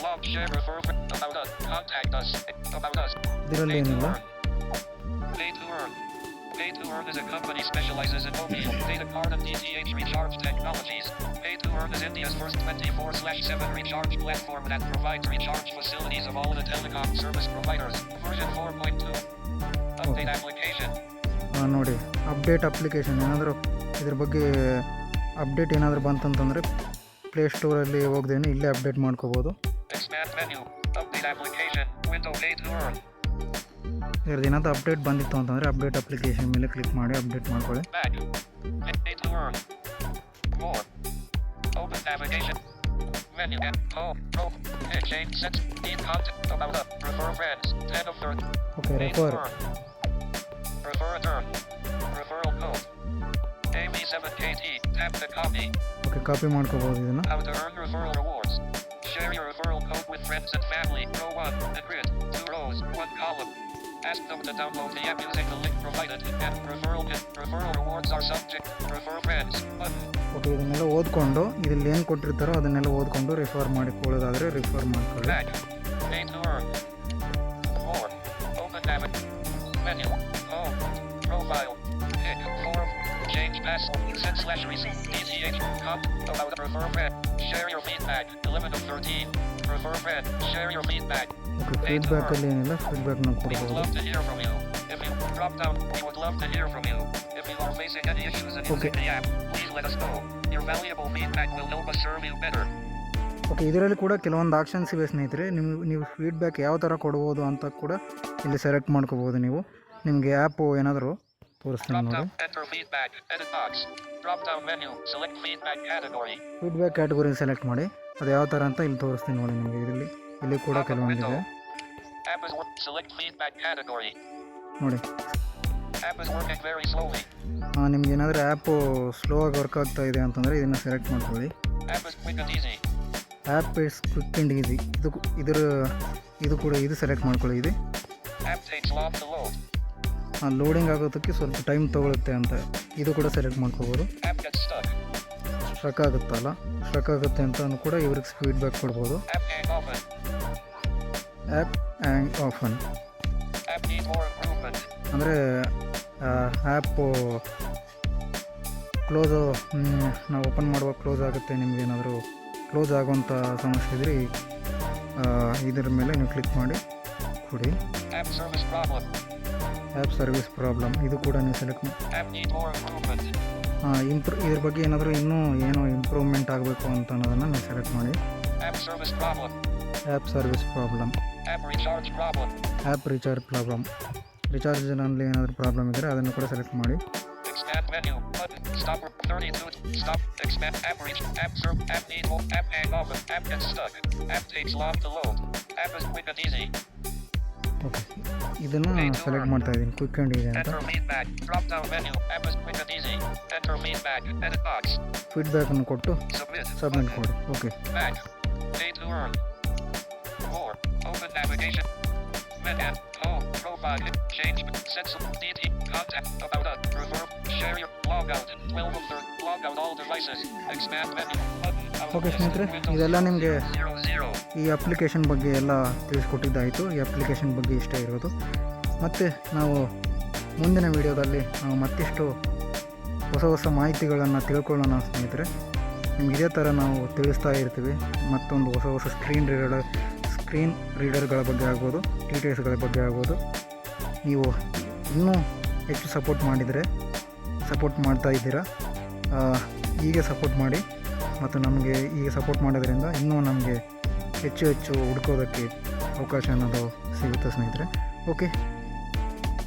Log. Share. Refer. About us. Contact us. About us. ಇದರಲ್ಲಿ ಏನಿಲ್ಲ. Pay to earn. Pay to earn is a company specializes in mobile data card and DTH recharge technologies. Pay to earn is India's first 24/7 recharge platform that provides recharge facilities of all the telecom service providers. Version 4.2. Update application. ನೋಡಿ, update application ಏನಾದರೂ ಇದ್ರ ಬಗ್ಗೆ update ಏನಾದರೂ ಬಂತಂತಂದರೆ ಪ್ಲೇಸ್ಟೋರಲ್ಲಿ ಹೋಗ್ದೇನೆ ಇಲ್ಲೇ update ಮಾಡ್ಕೋಬೋದು. Expand menu. Update application. Window Pay to earn. ಇದ್ರದ್ದು ಏನಾದರೂ update ಬಂದಿತ್ತು ಅಂತಂದರೆ ಅಪ್ಡೇಟ್ ಅಪ್ಲಿಕೇಶನ್ ಮೇಲೆ ಕ್ಲಿಕ್ ಮಾಡಿ ಅಪ್ಡೇಟ್ ಮಾಡ್ಕೊಳ್ಳಿ. Back. Pay to earn. More. Open navigation. Menu. Home. Pro. Exchange. Set. Need content. About up. Refer friends. 10 of 30. Okay Pay to refer. earn. Refer return. Referral code. AV7KT. Tap to copy. Okay copy ಮಾಡ್ಕೋಬೋದು ಇದನ್ನು. How to earn referral rewards. Share your referral code with friends and family. Row 1. The grid. 2 rows. 1 column. Ask them to download the app using the link provided. And referral rewards are subject. Refer friends. Button. Okay ಇದನ್ನೆಲ್ಲ ಓದ್ಕೊಂಡು ಇದರಲ್ಲಿ ಏನು ಕೊಟ್ಟಿರ್ತಾರೋ ಅದನ್ನೆಲ್ಲ ಓದ್ಕೊಂಡು refer ಮಾಡಿಕೊಳ್ಳೋದಾದರೆ refer ಮಾಡ್ಕೊಳ್ಳಿ. Back. Pay to earn. More. Open navigation. Menu. Home. Profile. Pick. Form. Change password. Set/receipt. DTH. About refer friend. Share your feedback. Limit of 13. Refer friend. Share your feedback. Okay ಫೀಡ್ಬ್ಯಾಕಲ್ಲಿ ಏನಿಲ್ಲ ಫೀಡ್ಬ್ಯಾಕ್ನ We would ಕೊಡ್ಬೋದು. love to hear from you. If you drop down, we would love to hear from you. If you are facing any issues in Okay. using the app, please let us know. Your valuable feedback will help us serve you better. Okay ಇದರಲ್ಲಿ ಕೂಡ ಕೆಲವೊಂದು options ಇವೆ ಸ್ನೇಹಿತರೆ. ನೀವು feedback ಯಾವ ಥರ ಕೊಡ್ಬೋದು ಅಂತ ಕೂಡ ಇಲ್ಲಿ ಸೆಲೆಕ್ಟ್ ಮಾಡ್ಕೋಬೋದು. ನೀವು ನಿಮಗೆ ಆ್ಯಪು ಏನಾದರೂ ತೋರಿಸ್ತೀನಿ Drop ನೋಡಿ. down, enter feedback, edit box. Drop down menu, select feedback category. Feedback category select ಮಾಡಿ ಅದು ಯಾವ ಥರ ಅಂತ ಇಲ್ಲಿ ತೋರಿಸ್ತೀನಿ ನೋಡಿ ನಿಮಗೆ. ಇಲ್ಲಿ ಕೂಡ Pop-up ಕೆಲವೊಂದಿದೆ window. App is select feedback category. ನೋಡಿ. App is working very slowly. ನಿಮ್ಗೆ ಏನಾದರೂ ಆ್ಯಪು ಸ್ಲೋ ಆಗಿ ವರ್ಕ್ ಆಗ್ತಾ ಇದೆ ಅಂತಂದರೆ ಇದನ್ನು ಸೆಲೆಕ್ಟ್ ಮಾಡ್ಕೊಳ್ಳಿ. App is quick and easy. App is quick and easy. ಇದು ಕೂಡ ಸೆಲೆಕ್ಟ್ ಮಾಡ್ಕೊಳ್ಳಿ. ಇದು App takes long to load. Loading ಆಗೋದಕ್ಕೆ ಸ್ವಲ್ಪ ಟೈಮ್ ತೊಗೊಳುತ್ತೆ ಅಂತ ಇದು ಕೂಡ ಸೆಲೆಕ್ಟ್ ಮಾಡ್ಕೋಬೋದು. App gets stuck. ಸ್ಟ್ರಕ್ ಆಗುತ್ತೆ ಅಂತ ಕೂಡ ಇವ್ರಿಗೆ ಫೀಡ್ಬ್ಯಾಕ್ ಕೊಡ್ಬೋದು. App hang often. App hang often App needs more improvement. ಅಂದರೆ ಆ್ಯಪು ಕ್ಲೋಸು ನಾವು ಓಪನ್ ಮಾಡುವಾಗ ಕ್ಲೋಸ್ ಆಗುತ್ತೆ. ನಿಮಗೇನಾದರೂ ಕ್ಲೋಸ್ ಆಗೋವಂಥ ಸಮಸ್ಯೆ ಇದ್ದರೆ ಇದರ ಮೇಲೆ ನೀವು ಕ್ಲಿಕ್ ಮಾಡಿ ಕೊಡಿ. App service problem. App service problem ಇದು ಕೂಡ ನೀವು ಸೆಲೆಕ್ಟ್ ಮಾಡಿ. App needs more improvement. ಇದ್ರ ಬಗ್ಗೆ ಏನಾದರೂ ಇನ್ನೂ ಏನೋ ಇಂಪ್ರೂವ್ಮೆಂಟ್ ಆಗಬೇಕು ಅಂತ ಅನ್ನೋದನ್ನು ನೀವು ಸೆಲೆಕ್ಟ್ ಮಾಡಿ. App service problem. App service problem. App recharge problem. App recharge problem. ರಿಚಾರ್ಜ್ನಲ್ಲಿ ಏನಾದರೂ ಪ್ರಾಬ್ಲಮ್ ಇದ್ದರೆ ಅದನ್ನು ಕೂಡ ಸೆಲೆಕ್ಟ್ ಮಾಡಿ. Expand menu button. Stop 32. Stop. Expand app reach. App serve. App need more. App hang often. App gets stuck. App takes long to load. App is quick and easy. Okay ಇದನ್ನು select ಮಾಡ್ತಾ ಇದ್ದೀನಿ quick and easy ಅಂತ. Enter feedback. Drop down menu. App is quick and easy. Enter feedback. Edit box. ಫೀಡ್ಬ್ಯಾಕನ್ನು ಕೊಟ್ಟು Submit. Submit ಕೊಡಿ. Okay Back. Pay to earn. More. Open navigation. Menu. Home. Profile. Change. Set. DT. Contact. About us. Refer. Share your. Log out. 12 of 30. Log out all devices. Expand menu. Button. Okay ಸ್ನೇಹಿತರೆ ಇದೆಲ್ಲ ನಿಮಗೆ 00. ಈ application ಬಗ್ಗೆ ಎಲ್ಲ ತಿಳಿಸ್ಕೊಟ್ಟಿದ್ದಾಯಿತು. ಈ application ಬಗ್ಗೆ ಇಷ್ಟ ಇರೋದು. ಮತ್ತು ನಾವು ಮುಂದಿನ ವೀಡಿಯೋದಲ್ಲಿ ನಾವು ಮತ್ತಿಷ್ಟು ಹೊಸ ಮಾಹಿತಿಗಳನ್ನು ತಿಳ್ಕೊಳ್ಳೋಣ ಸ್ನೇಹಿತರೆ. ನಿಮ್ಗೆ ಇದೇ ಥರ ನಾವು ತಿಳಿಸ್ತಾ ಇರ್ತೀವಿ. ಮತ್ತೊಂದು ಹೊಸ ಸ್ಕ್ರೀನ್ ರೀಡರ್ಗಳ ಬಗ್ಗೆ ಆಗ್ಬೋದು, TTSಗಳ ಬಗ್ಗೆ ಆಗ್ಬೋದು. ನೀವು ಇನ್ನೂ ಹೆಚ್ಚು ಸಪೋರ್ಟ್ ಮಾಡ್ತಾ ಇದ್ದೀರಾ. ಹೀಗೆ ಸಪೋರ್ಟ್ ಮಾಡಿ ಮತ್ತು ನಮಗೆ ಈಗ ಸಪೋರ್ಟ್ ಮಾಡೋದ್ರಿಂದ ಇನ್ನೂ ನಮಗೆ ಹೆಚ್ಚು ಹುಡ್ಕೋದಕ್ಕೆ ಅವಕಾಶ ಅನ್ನೋದು ಸಿಗುತ್ತೆ ಸ್ನೇಹಿತರೆ. ಓಕೆ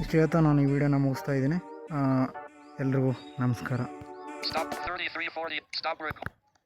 ಇಷ್ಟು ಹೇಳ್ತಾ ನಾನು ಈ ವಿಡಿಯೋನ ಮುಗಿಸ್ತಾ ಇದ್ದೀನಿ. ಎಲ್ರಿಗೂ ನಮಸ್ಕಾರ. Stop 3340. Stop record.